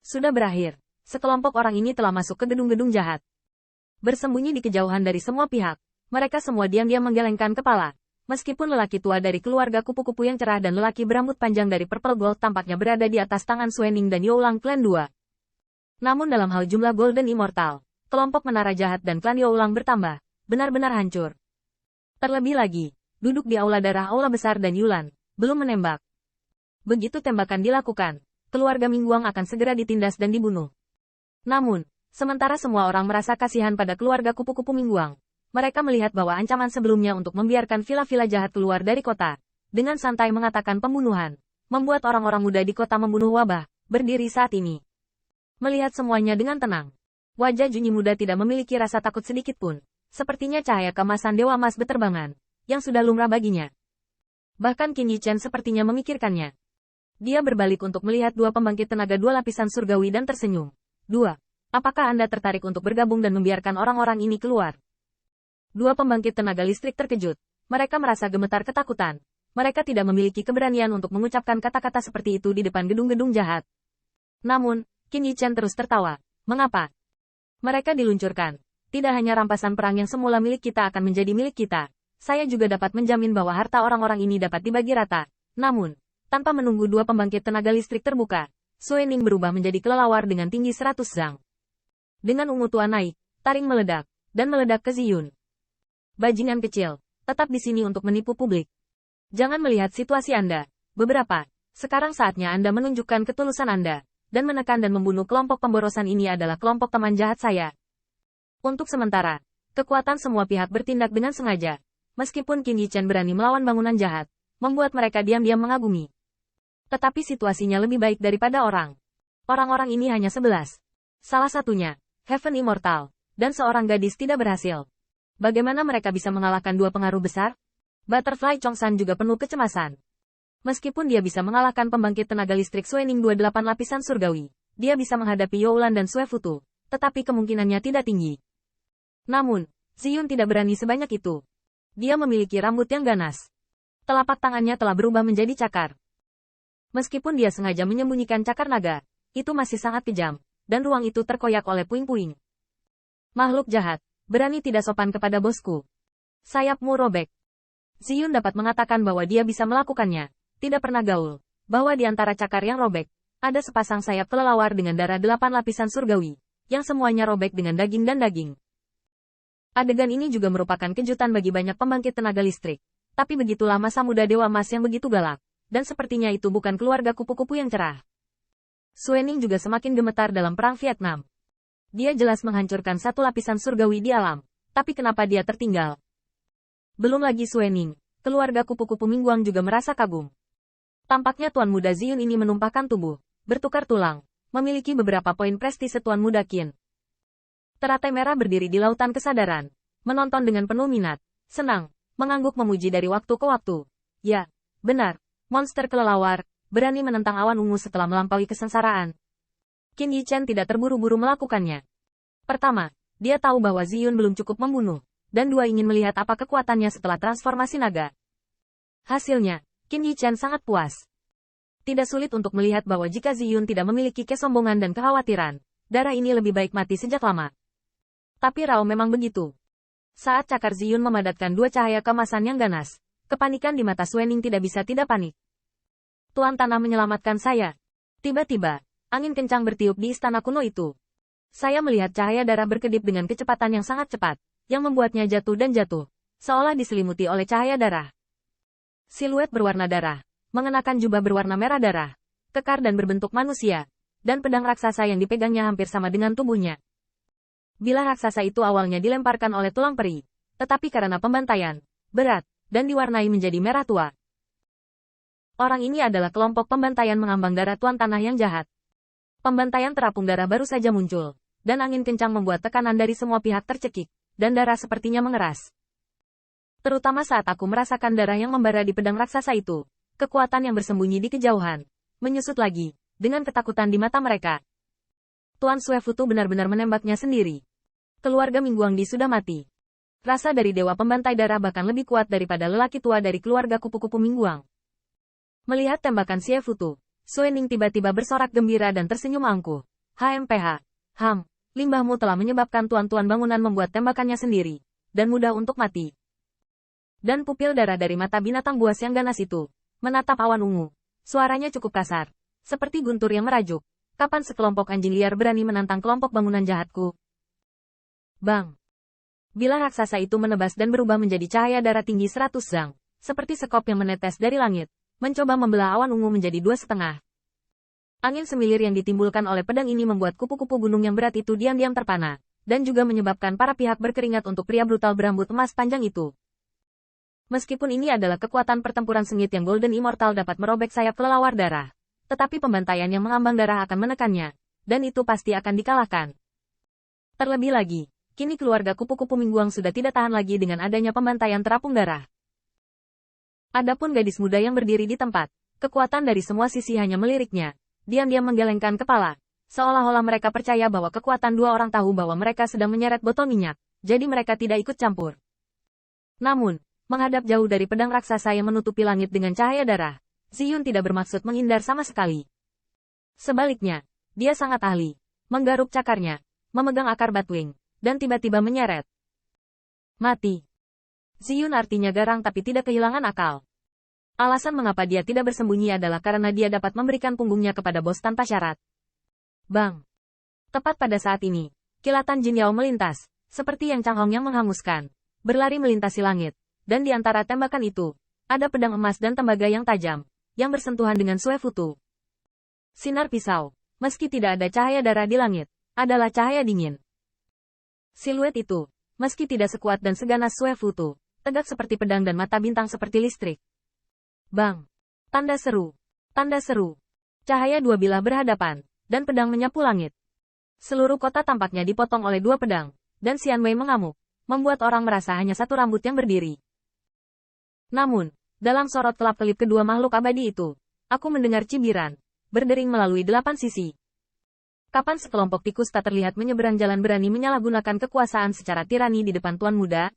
Sudah berakhir. Sekelompok orang ini telah masuk ke gedung-gedung jahat. Bersembunyi di kejauhan dari semua pihak, mereka semua diam-diam menggelengkan kepala. Meskipun lelaki tua dari keluarga kupu-kupu yang cerah dan lelaki berambut panjang dari Purple Gold tampaknya berada di atas tangan Suening dan Youlang Clan 2. Namun dalam hal jumlah Golden Immortal, kelompok menara jahat dan klan Youlang bertambah, benar-benar hancur. Terlebih lagi, duduk di aula darah aula besar dan Yulan, belum menembak. Begitu tembakan dilakukan, keluarga Mingguang akan segera ditindas dan dibunuh. Namun, sementara semua orang merasa kasihan pada keluarga kupu-kupu Mingguang, mereka melihat bahwa ancaman sebelumnya untuk membiarkan vila-vila jahat keluar dari kota, dengan santai mengatakan pembunuhan, membuat orang-orang muda di kota membunuh wabah, berdiri saat ini. Melihat semuanya dengan tenang, wajah Junyi muda tidak memiliki rasa takut sedikit pun. Sepertinya cahaya kemasan Dewa Emas beterbangan, yang sudah lumrah baginya. Bahkan Qin Yichen sepertinya memikirkannya. Dia berbalik untuk melihat dua pembangkit tenaga dua lapisan surgawi dan tersenyum. Apakah Anda tertarik untuk bergabung dan membiarkan orang-orang ini keluar? Dua pembangkit tenaga listrik terkejut. Mereka merasa gemetar ketakutan. Mereka tidak memiliki keberanian untuk mengucapkan kata-kata seperti itu di depan gedung-gedung jahat. Namun, Qin Yichen terus tertawa. Mengapa? Mereka diluncurkan. Tidak hanya rampasan perang yang semula milik kita akan menjadi milik kita. Saya juga dapat menjamin bahwa harta orang-orang ini dapat dibagi rata. Namun, tanpa menunggu dua pembangkit tenaga listrik terbuka, Suening berubah menjadi kelelawar dengan tinggi 100 zang. Dengan ungu tua naik, taring meledak, dan meledak ke Ziyun. Bajingan kecil, tetap di sini untuk menipu publik. Jangan melihat situasi Anda. Sekarang saatnya Anda menunjukkan ketulusan Anda, dan menekan dan membunuh kelompok pemborosan ini adalah kelompok teman jahat saya. Untuk sementara, kekuatan semua pihak bertindak dengan sengaja. Meskipun Qin Yichen berani melawan bangunan jahat, membuat mereka diam-diam mengagumi. Tetapi situasinya lebih baik daripada orang-orang ini hanya 11. Salah satunya, Heaven Immortal, dan seorang gadis tidak berhasil. Bagaimana mereka bisa mengalahkan dua pengaruh besar? Butterfly Chongsan juga penuh kecemasan. Meskipun dia bisa mengalahkan pembangkit tenaga listrik Suening 28 lapisan surgawi, dia bisa menghadapi Youlan dan Suefutu, tetapi kemungkinannya tidak tinggi. Namun, Ziyun tidak berani sebanyak itu. Dia memiliki rambut yang ganas. Telapak tangannya telah berubah menjadi cakar. Meskipun dia sengaja menyembunyikan cakar naga, itu masih sangat kejam, dan ruang itu terkoyak oleh puing-puing. Makhluk jahat, berani tidak sopan kepada bosku. Sayapmu robek. Ziyun dapat mengatakan bahwa dia bisa melakukannya, tidak pernah gaul, bahwa di antara cakar yang robek, ada sepasang sayap kelelawar dengan darah 8 lapisan surgawi, yang semuanya robek dengan daging dan daging. Adegan ini juga merupakan kejutan bagi banyak pembangkit tenaga listrik. Tapi begitulah masa muda Dewa Emas yang begitu galak. Dan sepertinya itu bukan keluarga kupu-kupu yang cerah. Suening juga semakin gemetar dalam perang Vietnam. Dia jelas menghancurkan satu lapisan surgawi di alam. Tapi kenapa dia tertinggal? Belum lagi Suening, keluarga kupu-kupu Mingguang juga merasa kagum. Tampaknya Tuan Muda Ziyun ini menumpahkan tubuh, bertukar tulang, memiliki beberapa poin prestise Tuan Muda Qin. Teratai merah berdiri di lautan kesadaran, menonton dengan penuh minat, senang, mengangguk memuji dari waktu ke waktu. Ya, benar, monster kelelawar, berani menentang awan ungu setelah melampaui kesengsaraan. Qin Yichen tidak terburu-buru melakukannya. Pertama, dia tahu bahwa Ziyun belum cukup membunuh, dan dua ingin melihat apa kekuatannya setelah transformasi naga. Hasilnya, Qin Yichen sangat puas. Tidak sulit untuk melihat bahwa jika Ziyun tidak memiliki kesombongan dan kekhawatiran, darah ini lebih baik mati sejak lama. Tapi Rao memang begitu. Saat cakar Ziyun memadatkan dua cahaya kemasan yang ganas, kepanikan di mata Suening tidak bisa tidak panik. Tuan Tanah menyelamatkan saya. Tiba-tiba, angin kencang bertiup di istana kuno itu. Saya melihat cahaya darah berkedip dengan kecepatan yang sangat cepat, yang membuatnya jatuh dan jatuh, seolah diselimuti oleh cahaya darah. Siluet berwarna darah, mengenakan jubah berwarna merah darah, kekar dan berbentuk manusia, dan pedang raksasa yang dipegangnya hampir sama dengan tubuhnya. Bila raksasa itu awalnya dilemparkan oleh tulang peri, tetapi karena pembantaian, berat, dan diwarnai menjadi merah tua. Orang ini adalah kelompok pembantaian mengambang darah Tuan Tanah yang jahat. Pembantaian terapung darah baru saja muncul, dan angin kencang membuat tekanan dari semua pihak tercekik, dan darah sepertinya mengeras. Terutama saat aku merasakan darah yang membara di pedang raksasa itu, kekuatan yang bersembunyi di kejauhan, menyusut lagi, dengan ketakutan di mata mereka. Tuan Suefutu benar-benar menembaknya sendiri. Keluarga Mingguangdi sudah mati. Rasa dari dewa pembantai darah bahkan lebih kuat daripada lelaki tua dari keluarga kupu-kupu Mingguang. Melihat tembakan Suefutu, Suening tiba-tiba bersorak gembira dan tersenyum angkuh. HMPH. Limbahmu telah menyebabkan tuan-tuan bangunan membuat tembakannya sendiri. Dan mudah untuk mati. Dan pupil darah dari mata binatang buas yang ganas itu menatap awan ungu. Suaranya cukup kasar. Seperti guntur yang merajuk. Kapan sekelompok anjing liar berani menantang kelompok bangunan jahatku? Bang! Bila raksasa itu menebas dan berubah menjadi cahaya darah tinggi 100 zang. Seperti sekop yang menetes dari langit. Mencoba membelah awan ungu menjadi 2,5. Angin semilir yang ditimbulkan oleh pedang ini membuat kupu-kupu gunung yang berat itu diam-diam terpana, dan juga menyebabkan para pihak berkeringat untuk pria brutal berambut emas panjang itu. Meskipun ini adalah kekuatan pertempuran sengit yang Golden Immortal dapat merobek sayap kelelawar darah, tetapi pembantaian yang mengambang darah akan menekannya, dan itu pasti akan dikalahkan. Terlebih lagi, kini keluarga kupu-kupu Mingguang sudah tidak tahan lagi dengan adanya pembantaian terapung darah. Adapun gadis muda yang berdiri di tempat, kekuatan dari semua sisi hanya meliriknya. Diam-diam menggelengkan kepala. Seolah-olah mereka percaya bahwa kekuatan dua orang tahu bahwa mereka sedang menyeret botol minyak, jadi mereka tidak ikut campur. Namun, menghadap jauh dari pedang raksasa yang menutupi langit dengan cahaya darah, Ziyun tidak bermaksud menghindar sama sekali. Sebaliknya, dia sangat ahli, menggaruk cakarnya, memegang akar Batwing, dan tiba-tiba menyeret. Mati. Ziyun artinya garang tapi tidak kehilangan akal. Alasan mengapa dia tidak bersembunyi adalah karena dia dapat memberikan punggungnya kepada bos tanpa syarat. Bang! Tepat pada saat ini, kilatan Jin Yao melintas, seperti yang Chang Hong yang menghanguskan, berlari melintasi langit, dan di antara tembakan itu, ada pedang emas dan tembaga yang tajam, yang bersentuhan dengan Sue Futu. Sinar pisau, meski tidak ada cahaya darah di langit, adalah cahaya dingin. Siluet itu, meski tidak sekuat dan seganas Sue Futu, tegak seperti pedang dan mata bintang seperti listrik. Bang! Tanda seru. Tanda seru. Cahaya dua bilah berhadapan, dan pedang menyapu langit. Seluruh kota tampaknya dipotong oleh dua pedang, dan Xian Wei mengamuk, membuat orang merasa hanya satu rambut yang berdiri. Namun, dalam sorot kelap-kelip kedua makhluk abadi itu, aku mendengar cibiran, berdering melalui 8 sisi. Kapan sekelompok tikus tak terlihat menyeberang jalan berani menyalahgunakan kekuasaan secara tirani di depan Tuan Muda?